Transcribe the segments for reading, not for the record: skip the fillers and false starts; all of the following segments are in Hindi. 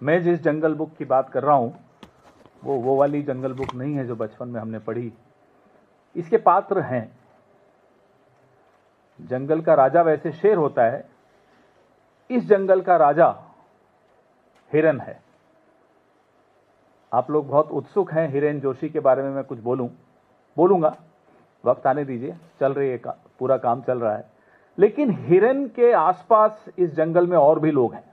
मैं जिस जंगल बुक की बात कर रहा हूं वो वाली जंगल बुक नहीं है जो बचपन में हमने पढ़ी। इसके पात्र हैं, जंगल का राजा वैसे शेर होता है, इस जंगल का राजा हिरन है। आप लोग बहुत उत्सुक हैं हिरेन जोशी के बारे में मैं कुछ बोलूंगा, वक्त आने दीजिए, चल रही है पूरा काम चल रहा है। लेकिन हिरन के आसपास इस जंगल में और भी लोग हैं।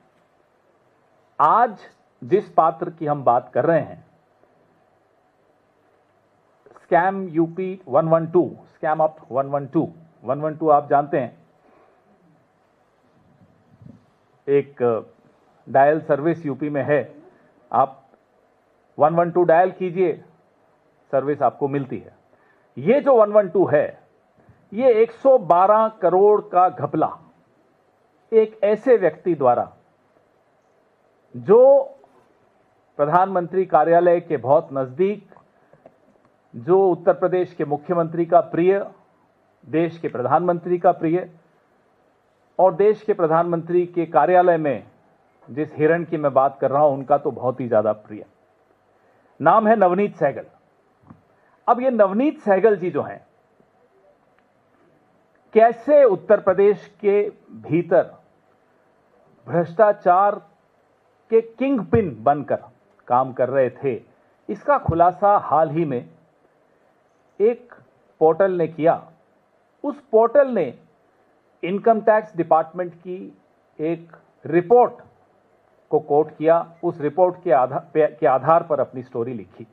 आज जिस पात्र की हम बात कर रहे हैं, स्कैम यूपी 112, स्कैम अप 112 आप जानते हैं, एक डायल सर्विस यूपी में है। आप 112 डायल कीजिए, सर्विस आपको मिलती है। ये जो 112 है, ये 112 करोड़ का घपला एक ऐसे व्यक्ति द्वारा जो प्रधानमंत्री कार्यालय के बहुत नजदीक, जो उत्तर प्रदेश के मुख्यमंत्री का प्रिय, देश के प्रधानमंत्री का प्रिय, और देश के प्रधानमंत्री के कार्यालय में जिस हिरण की मैं बात कर रहा हूं उनका तो बहुत ही ज्यादा प्रिय, नाम है नवनीत सहगल। अब ये नवनीत सहगल जी जो हैं, कैसे उत्तर प्रदेश के भीतर भ्रष्टाचार के किंग पिन बनकर काम कर रहे थे, इसका खुलासा हाल ही में एक पोर्टल ने किया। उस पोर्टल ने इनकम टैक्स डिपार्टमेंट की एक रिपोर्ट को कोट किया, उस रिपोर्ट के आधार पर अपनी स्टोरी लिखी।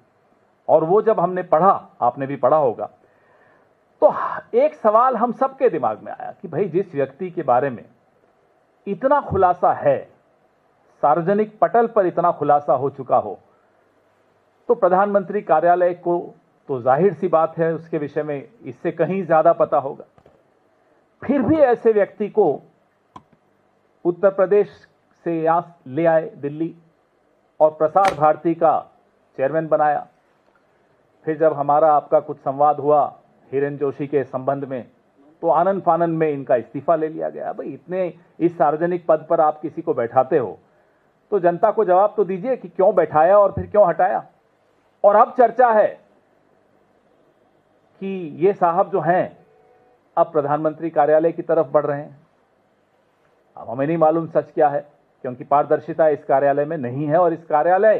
और वो जब हमने पढ़ा, आपने भी पढ़ा होगा, तो एक सवाल हम सबके दिमाग में आया कि भाई जिस व्यक्ति के बारे में इतना खुलासा है, सार्वजनिक पटल पर इतना खुलासा हो चुका हो, तो प्रधानमंत्री कार्यालय को तो जाहिर सी बात है उसके विषय में इससे कहीं ज्यादा पता होगा। फिर भी ऐसे व्यक्ति को उत्तर प्रदेश से यहां ले आए दिल्ली और प्रसार भारती का चेयरमैन बनाया। फिर जब हमारा आपका कुछ संवाद हुआ हिरेन जोशी के संबंध में, तो आनंद फानन में इनका इस्तीफा ले लिया गया। भाई इतने इस सार्वजनिक पद पर आप किसी को बैठाते हो तो जनता को जवाब तो दीजिए कि क्यों बैठाया और फिर क्यों हटाया। और अब चर्चा है कि ये साहब जो हैं अब प्रधानमंत्री कार्यालय की तरफ बढ़ रहे हैं। अब हमें नहीं मालूम सच क्या है, क्योंकि पारदर्शिता इस कार्यालय में नहीं है और इस कार्यालय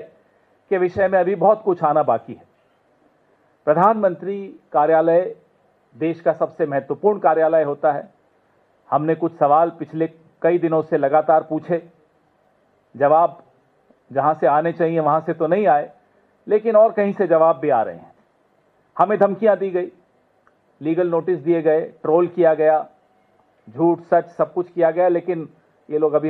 के विषय में अभी बहुत कुछ आना बाकी है। प्रधानमंत्री कार्यालय देश का सबसे महत्वपूर्ण कार्यालय होता है। हमने कुछ सवाल पिछले कई दिनों से लगातार पूछे, जवाब जहां से आने चाहिए वहां से तो नहीं आए, लेकिन और कहीं से जवाब भी आ रहे हैं। हमें धमकियां दी गई, लीगल नोटिस दिए गए, ट्रोल किया गया, झूठ सच सब कुछ किया गया, लेकिन ये लोग अभी